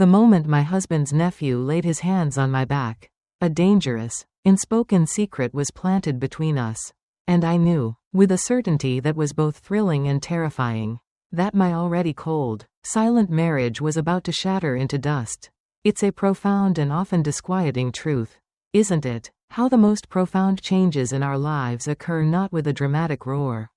The moment my husband's nephew laid his hands on my back, a dangerous, unspoken secret was planted between us. And I knew, with a certainty that was both thrilling and terrifying, that my already cold, silent marriage was about to shatter into dust. It's a profound and often disquieting truth, isn't it? How the most profound changes in our lives occur not with a dramatic roar,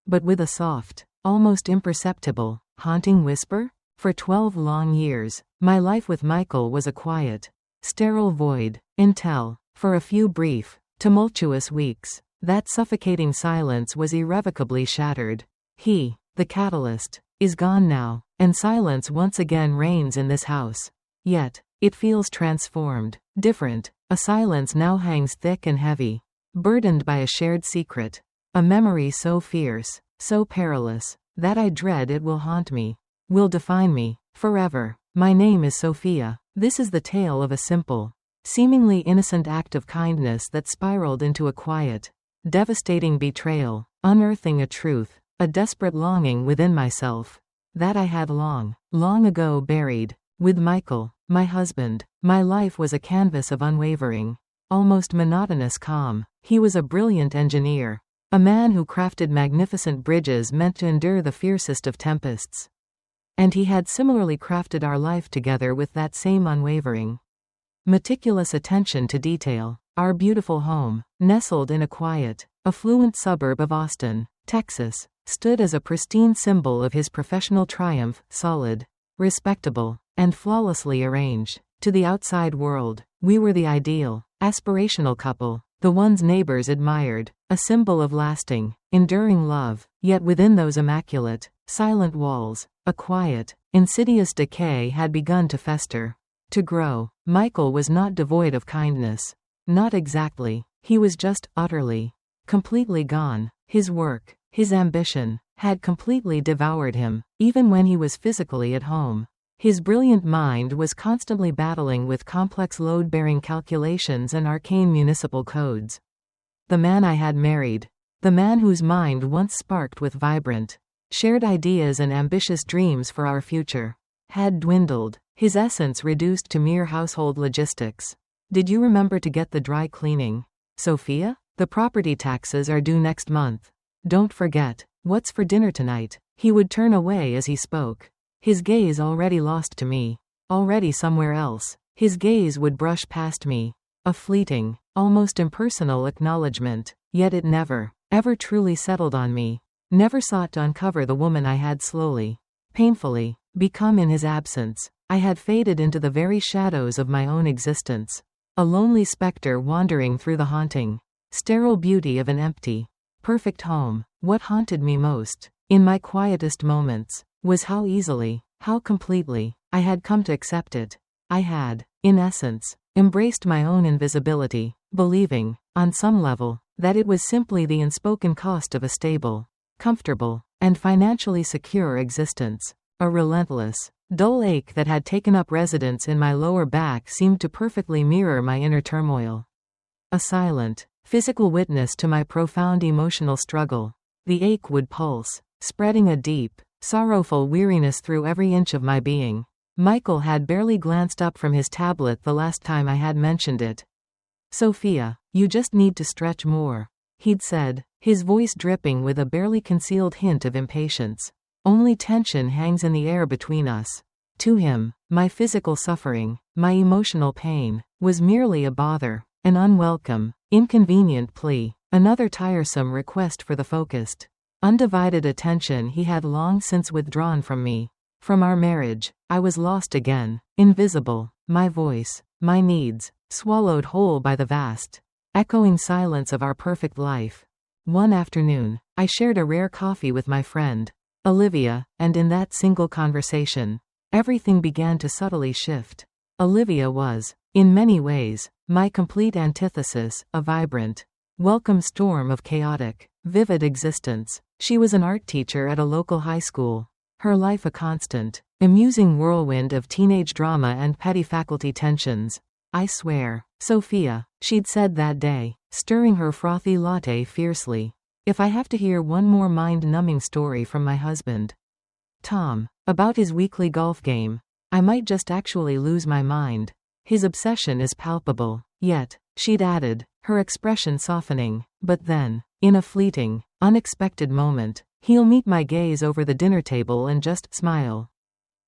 but with a soft, almost imperceptible, haunting whisper? For 12 long years, my life with Michael was a quiet, sterile void, until, for a few brief, tumultuous weeks, that suffocating silence was irrevocably shattered. He, the catalyst, is gone now, and silence once again reigns in this house. Yet, it feels transformed, different. A silence now hangs thick and heavy, burdened by a shared secret, a memory so fierce, so perilous, that I dread it will haunt me, will define me, forever. My name is Sophia. This is the tale of a simple, seemingly innocent act of kindness that spiraled into a quiet, devastating betrayal, unearthing a truth, a desperate longing within myself, that I had long, long ago buried. With Michael, my husband, my life was a canvas of unwavering, almost monotonous calm. He was a brilliant engineer, a man who crafted magnificent bridges meant to endure the fiercest of tempests. And he had similarly crafted our life together with that same unwavering, meticulous attention to detail. Our beautiful home, nestled in a quiet, affluent suburb of Austin, Texas, stood as a pristine symbol of his professional triumph, solid, respectable, and flawlessly arranged. To the outside world, we were the ideal, aspirational couple, the ones neighbors admired, a symbol of lasting, enduring love. Yet within those immaculate, silent walls, a quiet, insidious decay had begun to fester, to grow. Michael was not devoid of kindness. Not exactly. He was just utterly, completely gone. His work, his ambition, had completely devoured him, even when he was physically at home. His brilliant mind was constantly battling with complex load-bearing calculations and arcane municipal codes. The man I had married, the man whose mind once sparked with vibrant, shared ideas and ambitious dreams for our future, had dwindled, his essence reduced to mere household logistics. Did you remember to get the dry cleaning, Sophia? The property taxes are due next month. Don't forget. What's for dinner tonight? He would turn away as he spoke, his gaze already lost to me, already somewhere else. His gaze would brush past me, a fleeting, almost impersonal acknowledgement, yet it never, ever truly settled on me, never sought to uncover the woman I had slowly, painfully, become in his absence. I had faded into the very shadows of my own existence, a lonely specter wandering through the haunting, sterile beauty of an empty, perfect home. What haunted me most, in my quietest moments, was how easily, how completely, I had come to accept it. I had, in essence, embraced my own invisibility, believing, on some level, that it was simply the unspoken cost of a stable, comfortable, and financially secure existence. A relentless, dull ache that had taken up residence in my lower back seemed to perfectly mirror my inner turmoil. A silent, physical witness to my profound emotional struggle. The ache would pulse, spreading a deep, sorrowful weariness through every inch of my being. Michael had barely glanced up from his tablet the last time I had mentioned it. Sophia, you just need to stretch more, he'd said, his voice dripping with a barely concealed hint of impatience. Only tension hangs in the air between us. To him, my physical suffering, my emotional pain, was merely a bother, an unwelcome, inconvenient plea, another tiresome request for the focused, undivided attention he had long since withdrawn from me. From our marriage, I was lost again, invisible, my voice, my needs, swallowed whole by the vast, echoing silence of our perfect life. One afternoon, I shared a rare coffee with my friend, Olivia, and in that single conversation, everything began to subtly shift. Olivia was, in many ways, my complete antithesis, a vibrant, welcome storm of chaotic, vivid existence. She was an art teacher at a local high school, her life a constant, amusing whirlwind of teenage drama and petty faculty tensions. I swear, Sophia, she'd said that day, stirring her frothy latte fiercely, if I have to hear one more mind-numbing story from my husband, Tom, about his weekly golf game, I might just actually lose my mind. His obsession is palpable. Yet, she'd added, her expression softening. But then, in a fleeting, unexpected moment, he'll meet my gaze over the dinner table and just smile.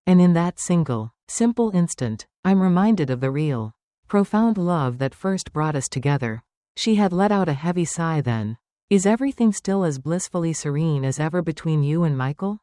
And in that single, simple instant, I'm reminded of the real, profound love that first brought us together. She had let out a heavy sigh then. Is everything still as blissfully serene as ever between you and Michael?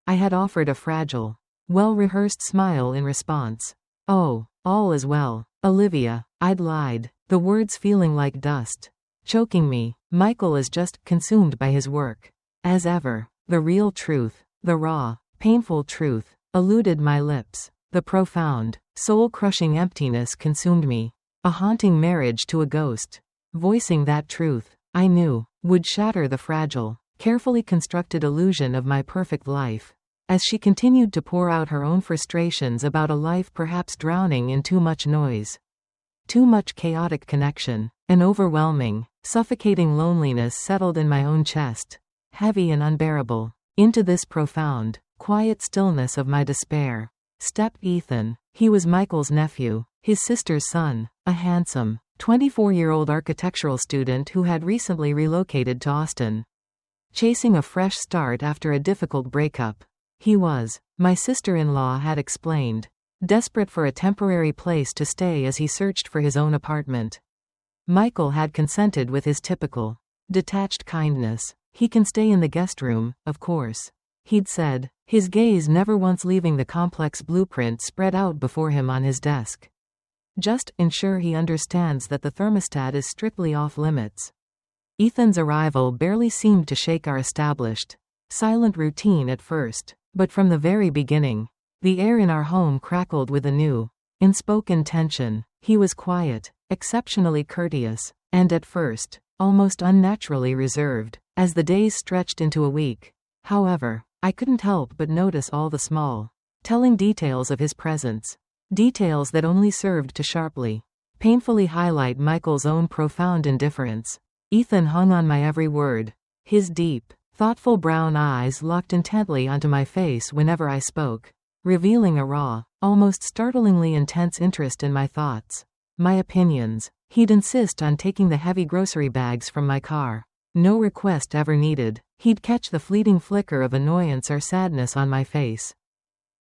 I had offered a fragile, well-rehearsed smile in response. Oh, all is well, Olivia, I'd lied, the words feeling like dust, choking me. Michael is just consumed by his work. As ever, the real truth, the raw, painful truth, eluded my lips. The profound, soul-crushing emptiness consumed me. A haunting marriage to a ghost. Voicing that truth, I knew, would shatter the fragile, carefully constructed illusion of my perfect life. As she continued to pour out her own frustrations about a life perhaps drowning in too much noise. Too much chaotic connection, an overwhelming, suffocating loneliness settled in my own chest, heavy and unbearable. Into this profound, quiet stillness of my despair stepped Ethan. He was Michael's nephew, his sister's son, a handsome, 24-year-old architectural student who had recently relocated to Austin. Chasing a fresh start after a difficult breakup. He was, my sister-in-law had explained, desperate for a temporary place to stay as he searched for his own apartment. Michael had consented with his typical, detached kindness. He can stay in the guest room, of course, he'd said, his gaze never once leaving the complex blueprint spread out before him on his desk. Just ensure he understands that the thermostat is strictly off limits. Ethan's arrival barely seemed to shake our established, silent routine at first, but from the very beginning, the air in our home crackled with a new, unspoken tension. He was quiet, exceptionally courteous, and at first, almost unnaturally reserved. As the days stretched into a week, however, I couldn't help but notice all the small, telling details of his presence. Details that only served to sharply, painfully highlight Michael's own profound indifference. Ethan hung on my every word, his deep, thoughtful brown eyes locked intently onto my face whenever I spoke, revealing a raw, almost startlingly intense interest in my thoughts, my opinions. He'd insist on taking the heavy grocery bags from my car. No request ever needed. He'd catch the fleeting flicker of annoyance or sadness on my face.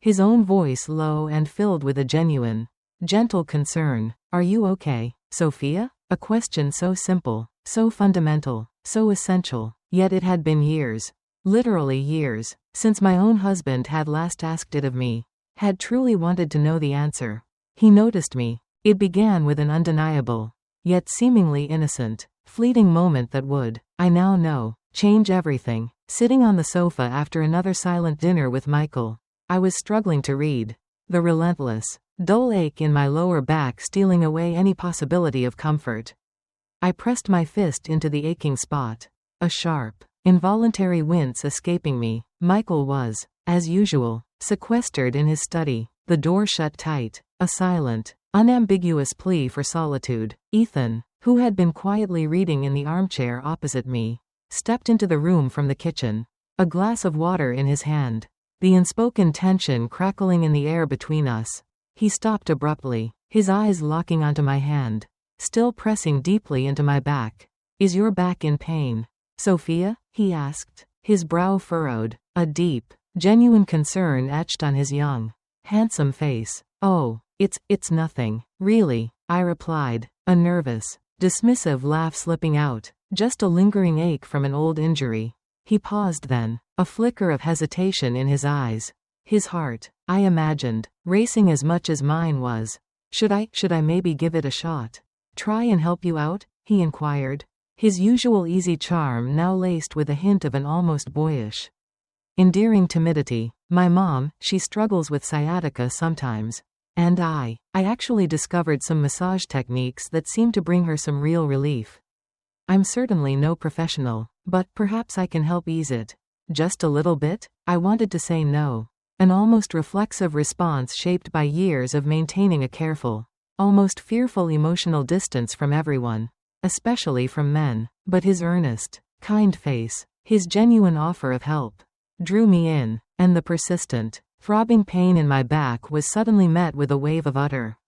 His own voice low and filled with a genuine, gentle concern. Are you okay, Sophia? A question so simple, so fundamental, so essential. Yet it had been years, literally years, since my own husband had last asked it of me, had truly wanted to know the answer. He noticed me. It began with an undeniable, yet seemingly innocent, fleeting moment that would, I now know, change everything. Sitting on the sofa after another silent dinner with Michael, I was struggling to read, the relentless, dull ache in my lower back stealing away any possibility of comfort. I pressed my fist into the aching spot, a sharp, involuntary wince escaping me. Michael was, as usual, sequestered in his study, the door shut tight, a silent, unambiguous plea for solitude. Ethan, who had been quietly reading in the armchair opposite me, stepped into the room from the kitchen, a glass of water in his hand, the unspoken tension crackling in the air between us. He stopped abruptly, his eyes locking onto my hand, still pressing deeply into my back. Is your back in pain, Sophia? He asked, his brow furrowed, a deep, genuine concern etched on his young, handsome face. Oh, it's nothing, really, I replied, a nervous, dismissive laugh slipping out, just a lingering ache from an old injury. He paused then, a flicker of hesitation in his eyes. His heart, I imagined, racing as much as mine was. Should I maybe give it a shot? Try and help you out? He inquired, his usual easy charm now laced with a hint of an almost boyish, endearing timidity. My mom, she struggles with sciatica sometimes. And I actually discovered some massage techniques that seem to bring her some real relief. I'm certainly no professional, but perhaps I can help ease it. Just a little bit? I wanted to say no. An almost reflexive response shaped by years of maintaining a careful, almost fearful emotional distance from everyone, especially from men. But his earnest, kind face, his genuine offer of help, drew me in, and the persistent, Throbbing pain in my back was suddenly met with a wave of utter,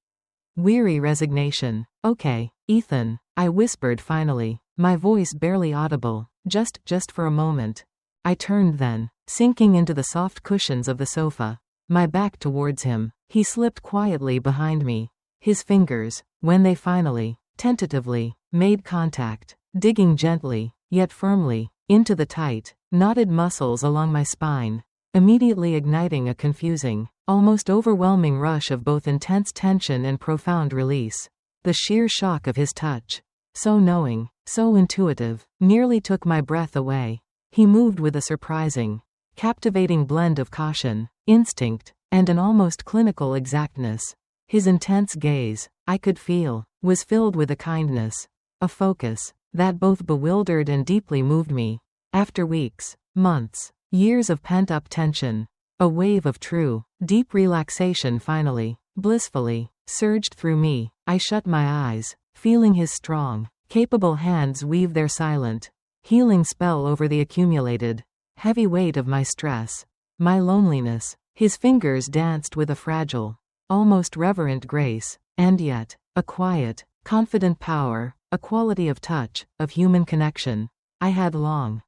weary resignation. "Okay, Ethan," I whispered finally, my voice barely audible. Just for a moment." I turned then, sinking into the soft cushions of the sofa, my back towards him. He slipped quietly behind me. His fingers, when they finally, tentatively, made contact, digging gently, yet firmly, into the tight, knotted muscles along my spine, immediately igniting a confusing, almost overwhelming rush of both intense tension and profound release. The sheer shock of his touch, so knowing, so intuitive, nearly took my breath away. He moved with a surprising, captivating blend of caution, instinct, and an almost clinical exactness. His intense gaze, I could feel, was filled with a kindness, a focus, that both bewildered and deeply moved me. After weeks, months, years of pent-up tension, a wave of true, deep relaxation finally, blissfully, surged through me. I shut my eyes, feeling his strong, capable hands weave their silent, healing spell over the accumulated, heavy weight of my stress, my loneliness. His fingers danced with a fragile, almost reverent grace, and yet, a quiet, confident power, a quality of touch, of human connection, I had long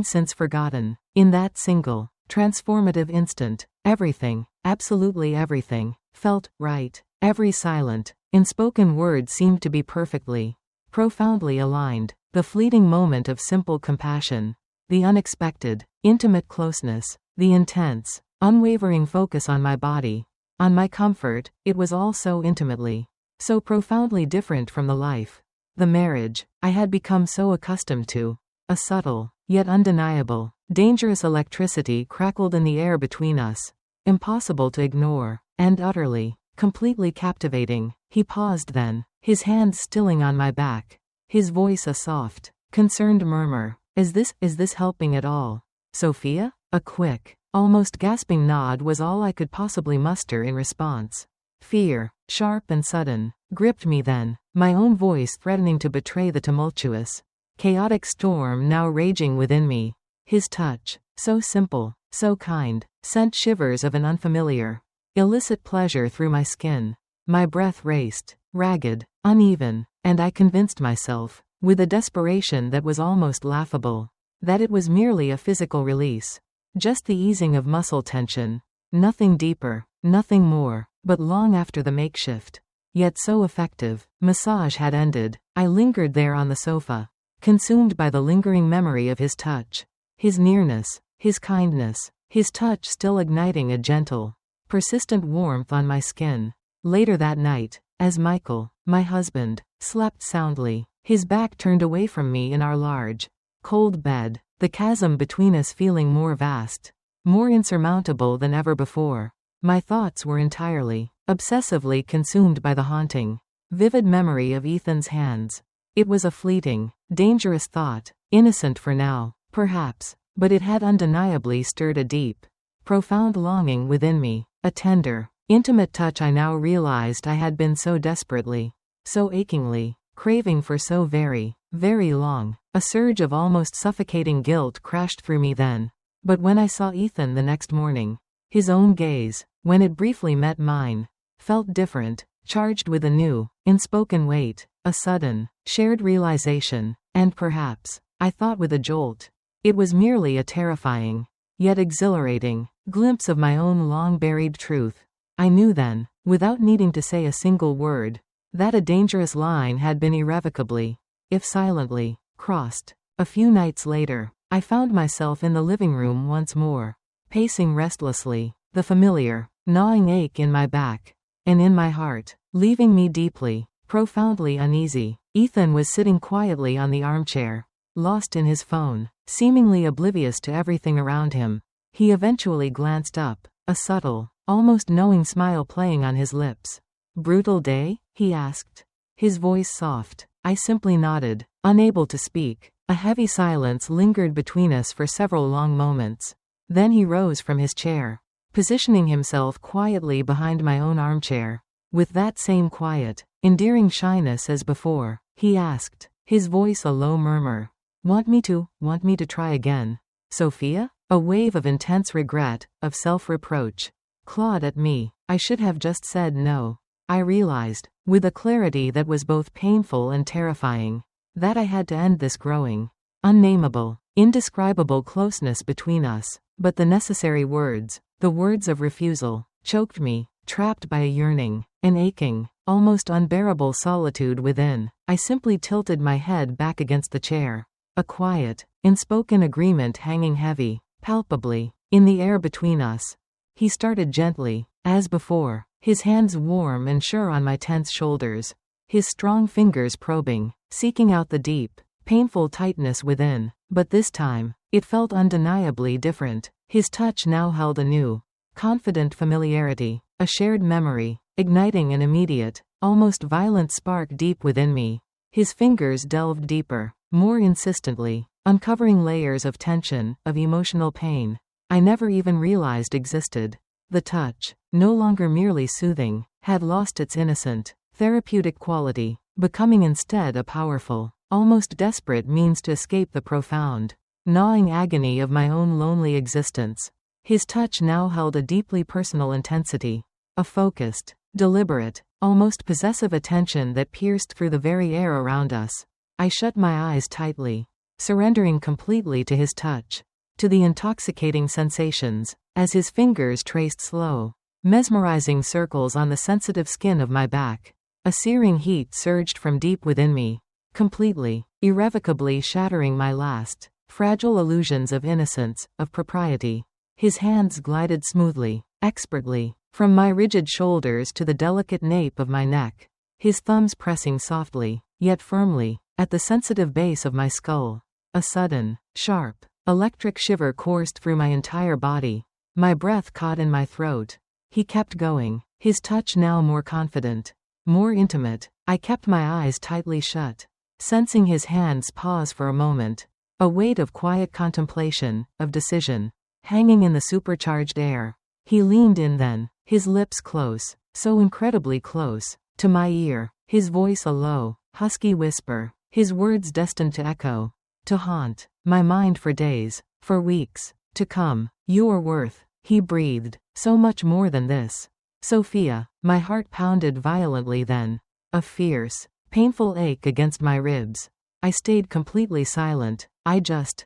since forgotten. In that single, transformative instant, everything, absolutely everything, felt right. Every silent, unspoken word seemed to be perfectly, profoundly aligned. The fleeting moment of simple compassion, the unexpected, intimate closeness, the intense, unwavering focus on my body, on my comfort, it was all so intimately, so profoundly different from the life, the marriage, I had become so accustomed to. A subtle, yet undeniable, dangerous electricity crackled in the air between us, impossible to ignore, and utterly, completely captivating. He paused then, his hands stilling on my back, his voice a soft, concerned murmur. Is this helping at all, Sophia?" A quick, almost gasping nod was all I could possibly muster in response. Fear, sharp and sudden, gripped me then, my own voice threatening to betray the tumultuous, chaotic storm now raging within me. His touch, so simple, so kind, sent shivers of an unfamiliar, illicit pleasure through my skin. My breath raced, ragged, uneven, and I convinced myself, with a desperation that was almost laughable, that it was merely a physical release. Just the easing of muscle tension. Nothing deeper, nothing more. But long after the makeshift, yet so effective, massage had ended, I lingered there on the sofa, consumed by the lingering memory of his touch, his nearness, his kindness, his touch still igniting a gentle, persistent warmth on my skin. Later that night, as Michael, my husband, slept soundly, his back turned away from me in our large, cold bed, the chasm between us feeling more vast, more insurmountable than ever before, my thoughts were entirely, obsessively consumed by the haunting, vivid memory of Ethan's hands. It was a fleeting, dangerous thought, innocent for now, perhaps, but it had undeniably stirred a deep, profound longing within me, a tender, intimate touch I now realized I had been so desperately, so achingly, craving for so very, very long. A surge of almost suffocating guilt crashed through me then. But when I saw Ethan the next morning, his own gaze, when it briefly met mine, felt different, charged with a new, unspoken weight, a sudden, shared realization, and perhaps, I thought with a jolt, it was merely a terrifying, yet exhilarating, glimpse of my own long-buried truth. I knew then, without needing to say a single word, that a dangerous line had been irrevocably, if silently, crossed. A few nights later, I found myself in the living room once more, pacing restlessly, the familiar, gnawing ache in my back, and in my heart, leaving me deeply, profoundly uneasy. Ethan was sitting quietly on the armchair, lost in his phone, seemingly oblivious to everything around him. He eventually glanced up, a subtle, almost knowing smile playing on his lips. "Brutal day?" he asked, his voice soft. I simply nodded, unable to speak. A heavy silence lingered between us for several long moments. Then he rose from his chair, positioning himself quietly behind my own armchair. With that same quiet, endearing shyness as before, he asked, his voice a low murmur. Want me to try again, Sophia?" A wave of intense regret, of self-reproach, clawed at me. I should have just said no. I realized, with a clarity that was both painful and terrifying, that I had to end this growing, unnameable, indescribable closeness between us. But the necessary words, the words of refusal, choked me, trapped by a yearning, an aching, almost unbearable solitude within. I simply tilted my head back against the chair. A quiet, unspoken agreement hanging heavy, palpably, in the air between us. He started gently, as before, his hands warm and sure on my tense shoulders, his strong fingers probing, seeking out the deep, painful tightness within. But this time, it felt undeniably different. His touch now held a new, confident familiarity, a shared memory, igniting an immediate, almost violent spark deep within me. His fingers delved deeper, more insistently, uncovering layers of tension, of emotional pain I never even realized existed. The touch, no longer merely soothing, had lost its innocent, therapeutic quality, becoming instead a powerful, almost desperate means to escape the profound, gnawing agony of my own lonely existence. His touch now held a deeply personal intensity, a focused, deliberate, almost possessive attention that pierced through the very air around us. I shut my eyes tightly, surrendering completely to his touch, to the intoxicating sensations, as his fingers traced slow, mesmerizing circles on the sensitive skin of my back. A searing heat surged from deep within me, completely, irrevocably shattering my last, fragile illusions of innocence, of propriety. His hands glided smoothly, expertly, from my rigid shoulders to the delicate nape of my neck, his thumbs pressing softly, yet firmly, at the sensitive base of my skull. A sudden, sharp, electric shiver coursed through my entire body. My breath caught in my throat. He kept going, his touch now more confident, more intimate. I kept my eyes tightly shut, sensing his hands pause for a moment, a weight of quiet contemplation, of decision, hanging in the supercharged air. He leaned in then, his lips close, so incredibly close, to my ear, his voice a low, husky whisper, his words destined to echo, to haunt my mind for days, for weeks, to come. You are worth, he breathed, so much more than this. Sophia. My heart pounded violently then, a fierce, painful ache against my ribs. I stayed completely silent. I just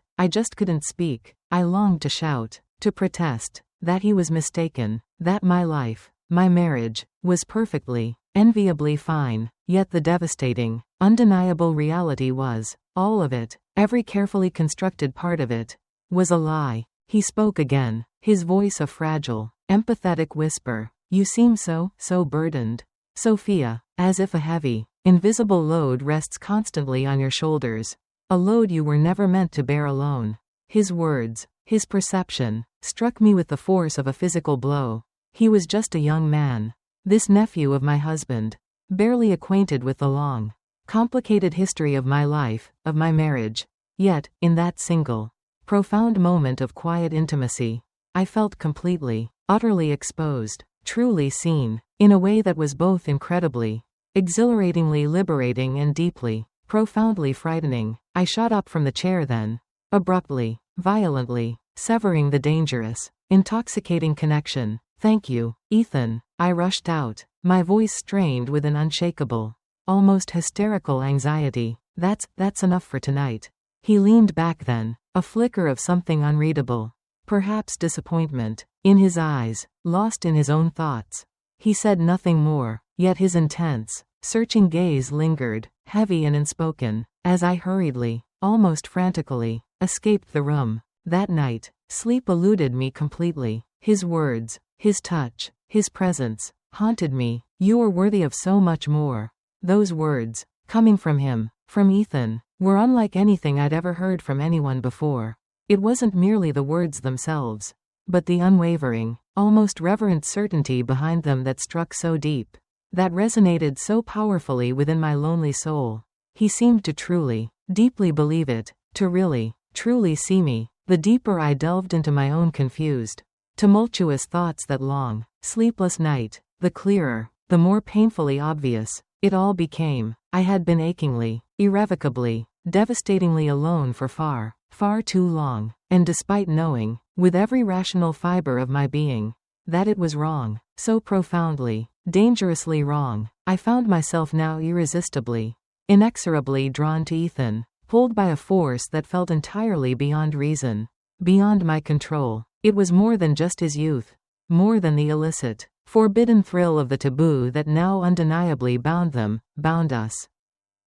couldn't speak. I longed to shout, to protest, that he was mistaken, that my life, my marriage, was perfectly, enviably fine. Yet the devastating, undeniable reality was, all of it, every carefully constructed part of it, was a lie. He spoke again, his voice a fragile, empathetic whisper. You seem so burdened, Sophia, as if a heavy, invisible load rests constantly on your shoulders, a load you were never meant to bear alone. His words, his perception, struck me with the force of a physical blow. He was just a young man, this nephew of my husband, barely acquainted with the long, complicated history of my life, of my marriage. Yet, in that single, profound moment of quiet intimacy, I felt completely, utterly exposed, truly seen, in a way that was both incredibly, exhilaratingly liberating and deeply, profoundly frightening. I shot up from the chair then, abruptly, violently, severing the dangerous, intoxicating connection. Thank you, Ethan. I rushed out, my voice strained with an unshakable, almost hysterical anxiety. That's enough for tonight. He leaned back then, a flicker of something unreadable, perhaps disappointment, in his eyes, lost in his own thoughts. He said nothing more, yet his intense, searching gaze lingered, heavy and unspoken, as I hurriedly, almost frantically, escaped the room. That night, sleep eluded me completely. His words, his touch, his presence, haunted me. You are worthy of so much more. Those words, coming from him, from Ethan, were unlike anything I'd ever heard from anyone before. It wasn't merely the words themselves, but the unwavering, almost reverent certainty behind them that struck so deep, that resonated so powerfully within my lonely soul. He seemed to truly, deeply believe it, to really, truly see me. The deeper I delved into my own confused, tumultuous thoughts that long, sleepless night, the clearer, the more painfully obvious, it all became. I had been achingly, irrevocably, devastatingly alone for far, far too long, and despite knowing, with every rational fiber of my being, that it was wrong. So profoundly, dangerously wrong. I found myself now irresistibly, inexorably drawn to Ethan, pulled by a force that felt entirely beyond reason, beyond my control. It was more than just his youth, more than the illicit, forbidden thrill of the taboo that now undeniably bound us.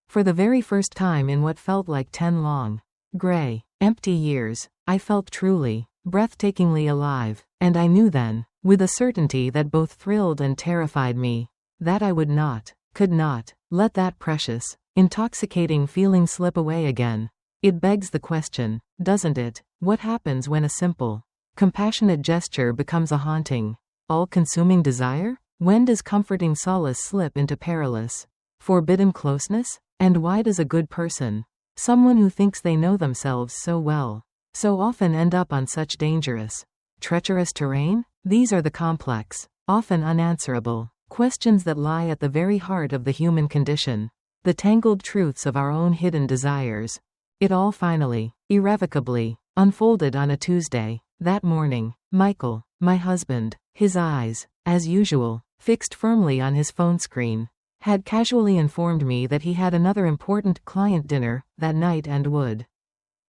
For the very first time in what felt like 10 long, gray, empty years, I felt truly, breathtakingly alive, and I knew then, with a certainty that both thrilled and terrified me, that I could not, let that precious, intoxicating feeling slip away again. It begs the question, doesn't it, what happens when a simple, compassionate gesture becomes a haunting, all-consuming desire? When does comforting solace slip into perilous, forbidden closeness? And why does a good person, someone who thinks they know themselves so well, so often end up on such dangerous, treacherous terrain? These are the complex, often unanswerable, questions that lie at the very heart of the human condition, the tangled truths of our own hidden desires. It all finally, irrevocably, unfolded on a Tuesday. That morning, Michael, my husband, his eyes, as usual, fixed firmly on his phone screen, had casually informed me that he had another important client dinner that night and would,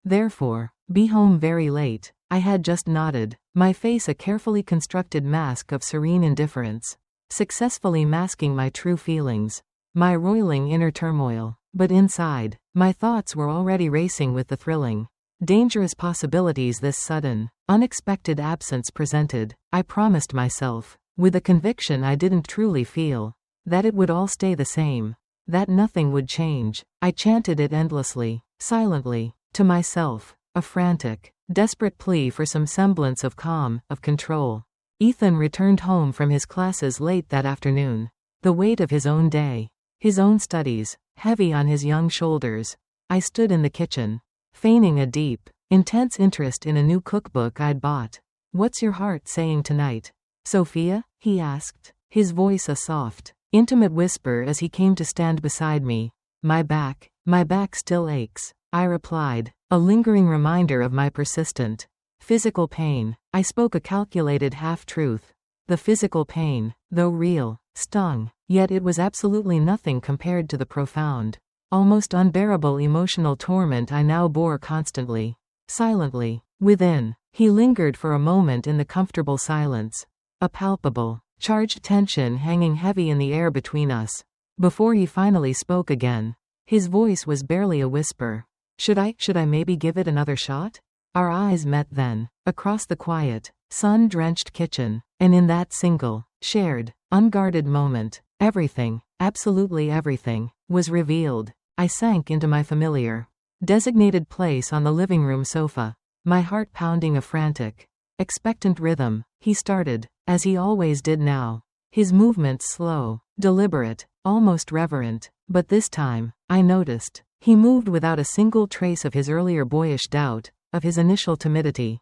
therefore, be home very late. I had just nodded, my face a carefully constructed mask of serene indifference, successfully masking my true feelings, my roiling inner turmoil. But inside, my thoughts were already racing with the thrilling, dangerous possibilities this sudden, unexpected absence presented. I promised myself, with a conviction I didn't truly feel, that it would all stay the same, that nothing would change. I chanted it endlessly, silently, to myself, a frantic, desperate plea for some semblance of calm, of control. Ethan returned home from his classes late that afternoon, the weight of his own day, his own studies, heavy on his young shoulders. I stood in the kitchen, feigning a deep, intense interest in a new cookbook I'd bought. "What's your heart saying tonight, Sophia?" he asked, his voice a soft, intimate whisper as he came to stand beside me. My back still aches," I replied, a lingering reminder of my persistent, physical pain. I spoke a calculated half-truth. The physical pain, though real, stung, yet it was absolutely nothing compared to the profound, almost unbearable emotional torment I now bore constantly, silently, within. He lingered for a moment in the comfortable silence, a palpable, charged tension hanging heavy in the air between us, before he finally spoke again. His voice was barely a whisper. Should I maybe give it another shot?" Our eyes met then, across the quiet, sun-drenched kitchen, and in that single, shared, unguarded moment, everything, absolutely everything, was revealed. I sank into my familiar, designated place on the living room sofa, my heart pounding a frantic, expectant rhythm. He started, as he always did now, his movements slow, deliberate, almost reverent, but this time, I noticed, he moved without a single trace of his earlier boyish doubt, of his initial timidity.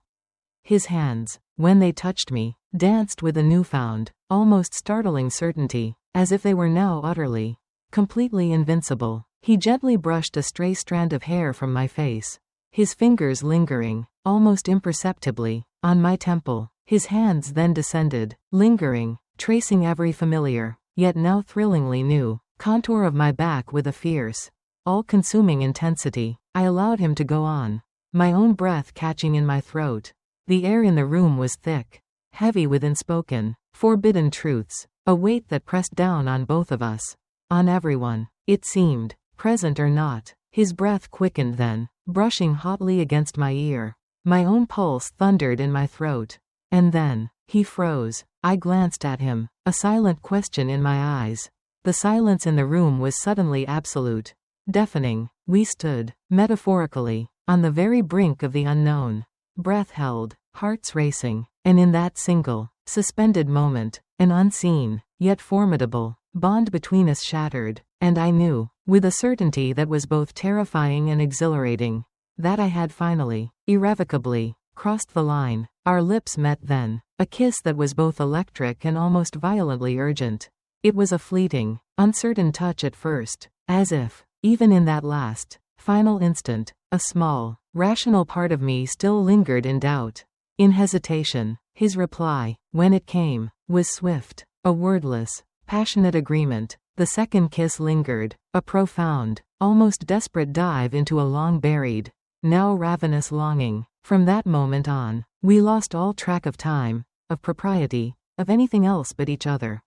His hands, when they touched me, danced with a newfound, almost startling certainty, as if they were now utterly, completely invincible. He gently brushed a stray strand of hair from my face, his fingers lingering, almost imperceptibly, on my temple. His hands then descended, lingering, tracing every familiar, yet now thrillingly new, contour of my back with a fierce, all-consuming intensity. I allowed him to go on, my own breath catching in my throat. The air in the room was thick, heavy with unspoken, forbidden truths, a weight that pressed down on both of us, on everyone, it seemed, present or not. His breath quickened then, brushing hotly against my ear. My own pulse thundered in my throat. And then, he froze. I glanced at him, a silent question in my eyes. The silence in the room was suddenly absolute, deafening. We stood, metaphorically, on the very brink of the unknown. Breath held, hearts racing, and in that single, suspended moment, an unseen, yet formidable, bond between us shattered, and I knew, with a certainty that was both terrifying and exhilarating, that I had finally, irrevocably, crossed the line. Our lips met then, a kiss that was both electric and almost violently urgent. It was a fleeting, uncertain touch at first, as if, even in that last, final instant, a small, rational part of me still lingered in doubt, in hesitation. His reply, when it came, was swift. A wordless, passionate agreement. The second kiss lingered, a profound, almost desperate dive into a long-buried, now ravenous longing. From that moment on, we lost all track of time, of propriety, of anything else but each other.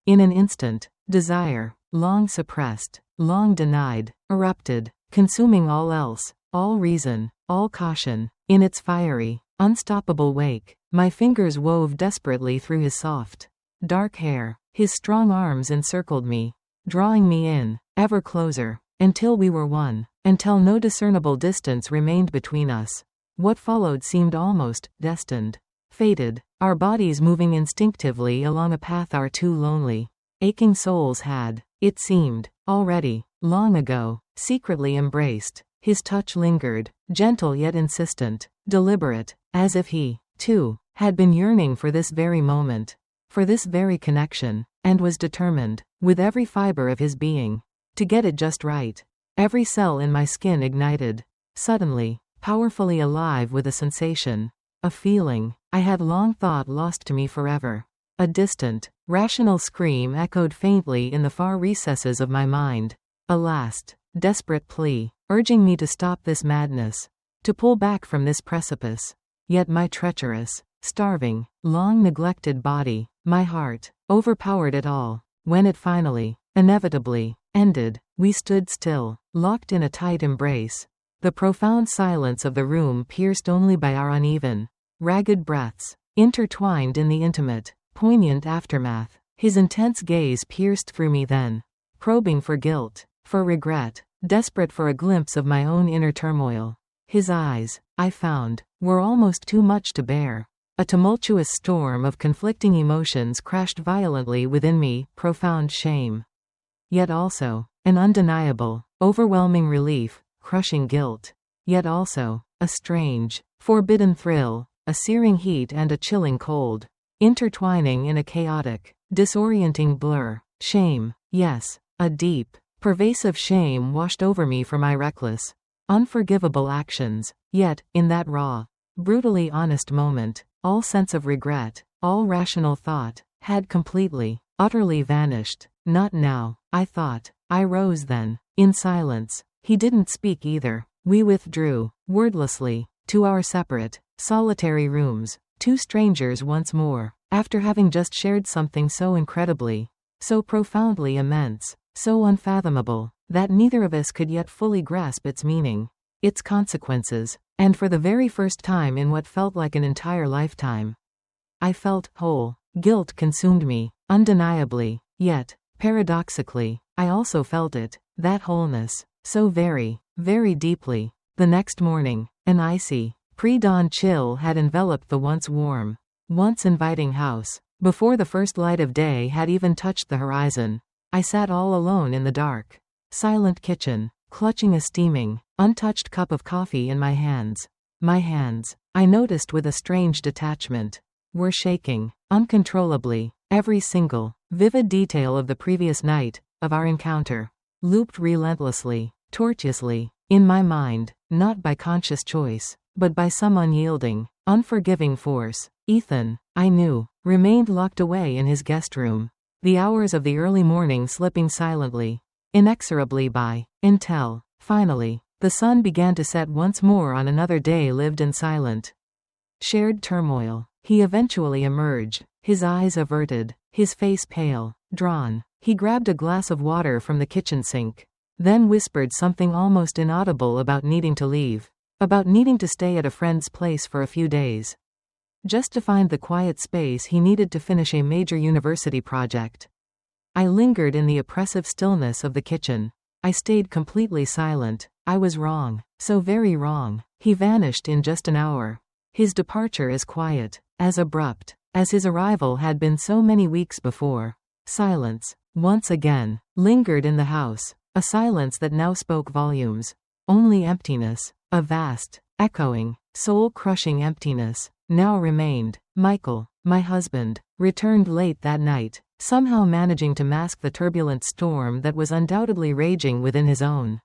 In an instant, desire, long suppressed, long denied, erupted, consuming all else, all reason, all caution. In its fiery, unstoppable wake, my fingers wove desperately through his soft, dark hair. His strong arms encircled me, drawing me in, ever closer, until we were one, until no discernible distance remained between us. What followed seemed almost destined, fated, our bodies moving instinctively along a path our two lonely, aching souls had, it seemed, already, long ago, secretly embraced. His touch lingered, gentle yet insistent, deliberate, as if he, too, had been yearning for this very moment, for this very connection, and was determined, with every fiber of his being, to get it just right. Every cell in my skin ignited, suddenly, powerfully alive with a sensation, a feeling I had long thought lost to me forever. A distant, rational scream echoed faintly in the far recesses of my mind, a last, desperate plea, urging me to stop this madness, to pull back from this precipice. Yet my treacherous, starving, long neglected body, my heart, overpowered it all. When it finally, inevitably, ended, we stood still, locked in a tight embrace. The profound silence of the room pierced only by our uneven, ragged breaths, intertwined in the intimate, poignant aftermath. His intense gaze pierced through me then, probing for guilt, for regret, desperate for a glimpse of my own inner turmoil. His eyes, I found, were almost too much to bear. A tumultuous storm of conflicting emotions crashed violently within me, profound shame. Yet also, an undeniable, overwhelming relief, crushing guilt. Yet also, a strange, forbidden thrill, a searing heat and a chilling cold, intertwining in a chaotic, disorienting blur. Shame, yes, a deep, pervasive shame washed over me for my reckless, unforgivable actions. Yet, in that raw, brutally honest moment, all sense of regret, all rational thought, had completely, utterly vanished. Not now, I thought. I rose then, in silence. He didn't speak either. We withdrew, wordlessly, to our separate, solitary rooms, two strangers once more, after having just shared something so incredibly, so profoundly immense, so unfathomable, that neither of us could yet fully grasp its meaning, its consequences. And for the very first time in what felt like an entire lifetime, I felt whole. Guilt consumed me, undeniably, yet, paradoxically, I also felt it, that wholeness, so very, very deeply. The next morning, an icy, pre-dawn chill had enveloped the once warm, once inviting house. Before the first light of day had even touched the horizon, I sat all alone in the dark, silent kitchen, clutching a steaming, untouched cup of coffee in my hands. My hands, I noticed with a strange detachment, were shaking, uncontrollably. Every single, vivid detail of the previous night, of our encounter, looped relentlessly, tortuously, in my mind, not by conscious choice, but by some unyielding, unforgiving force. Ethan, I knew, remained locked away in his guest room, the hours of the early morning slipping silently, inexorably by, until, finally, the sun began to set once more on another day lived in silent, shared turmoil. He eventually emerged, his eyes averted, his face pale, drawn. He grabbed a glass of water from the kitchen sink, then whispered something almost inaudible about needing to leave, about needing to stay at a friend's place for a few days, just to find the quiet space he needed to finish a major university project. I lingered in the oppressive stillness of the kitchen. I stayed completely silent. I was wrong, so very wrong. He vanished in just an hour. His departure as quiet, as abrupt, as his arrival had been so many weeks before. Silence, once again, lingered in the house, a silence that now spoke volumes. Only emptiness, a vast, echoing, soul-crushing emptiness, now remained. Michael, my husband, returned late that night, somehow managing to mask the turbulent storm that was undoubtedly raging within his own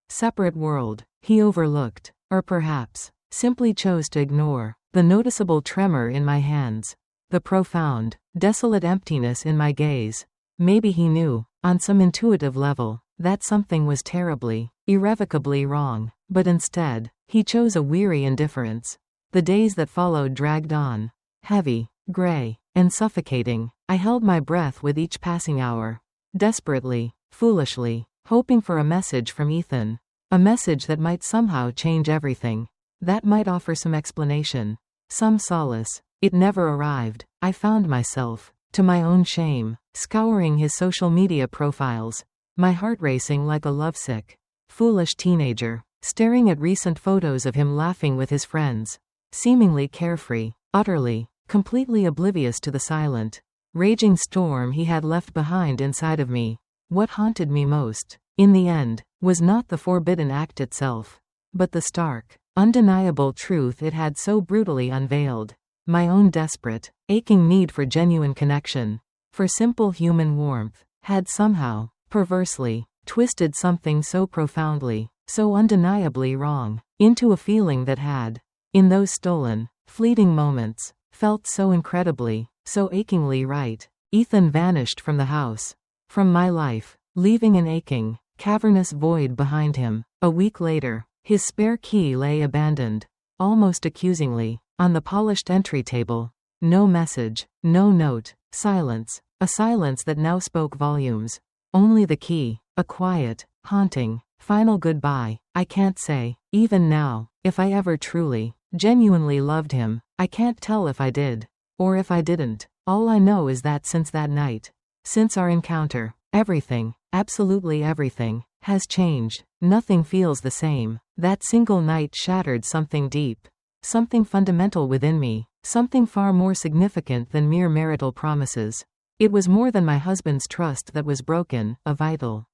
separate world. He overlooked, or perhaps, simply chose to ignore, The noticeable tremor in my hands. The profound, desolate emptiness in my gaze. Maybe he knew, on some intuitive level, that something was terribly, irrevocably wrong. But instead, he chose a weary indifference. The days that followed dragged on. Heavy, gray, and suffocating. I held my breath with each passing hour. Desperately, foolishly, hoping for a message from Ethan. A message that might somehow change everything. That might offer some explanation. Some solace. It never arrived. I found myself, to my own shame, scouring his social media profiles. My heart racing like a lovesick, foolish teenager, staring at recent photos of him laughing with his friends. Seemingly carefree, utterly, completely oblivious to the silent, raging storm he had left behind inside of me. What haunted me most, in the end, was not the forbidden act itself, but the stark, undeniable truth it had so brutally unveiled. My own desperate, aching need for genuine connection, for simple human warmth, had somehow, perversely, twisted something so profoundly, so undeniably wrong, into a feeling that had, in those stolen, fleeting moments, felt so incredibly, so achingly right. Ethan vanished from the house, from my life, leaving an aching, cavernous void behind him. A week later, his spare key lay abandoned, almost accusingly, on the polished entry table. No message, no note, silence, a silence that now spoke volumes. Only the key, a quiet, haunting, final goodbye. I can't say, even now, if I ever truly, genuinely loved him. I can't tell if I did, or if I didn't. All I know is that since that night, since our encounter, everything, absolutely everything, has changed. Nothing feels the same. That single night shattered something deep, something fundamental within me, something far more significant than mere marital promises. It was more than my husband's trust that was broken. A vital,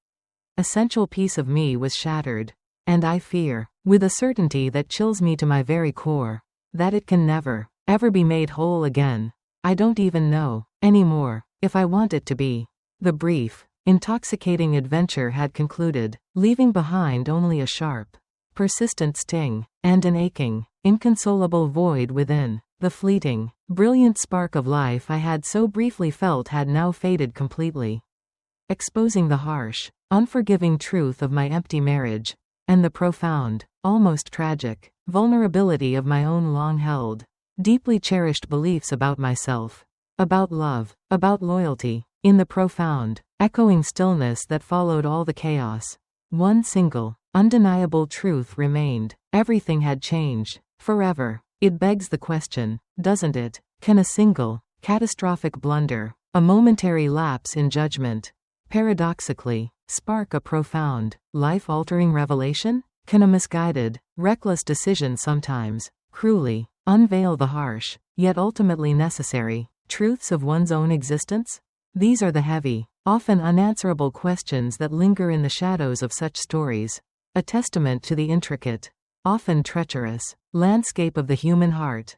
essential piece of me was shattered. And I fear, with a certainty that chills me to my very core, that it can never, ever be made whole again. I don't even know, anymore, if I want it to be. The brief, intoxicating adventure had concluded, leaving behind only a sharp, persistent sting, and an aching, inconsolable void within. The fleeting, brilliant spark of life I had so briefly felt had now faded completely, exposing the harsh, unforgiving truth of my empty marriage, and the profound, almost tragic, vulnerability of my own long-held, deeply cherished beliefs about myself, about love, about loyalty. In the profound, echoing stillness that followed all the chaos, one single, undeniable truth remained. Everything had changed, forever. It begs the question, doesn't it? Can a single, catastrophic blunder, a momentary lapse in judgment, paradoxically, spark a profound, life-altering revelation? Can a misguided, reckless decision sometimes, cruelly, unveil the harsh, yet ultimately necessary, truths of one's own existence? These are the heavy, often unanswerable questions that linger in the shadows of such stories, a testament to the intricate, often treacherous, landscape of the human heart.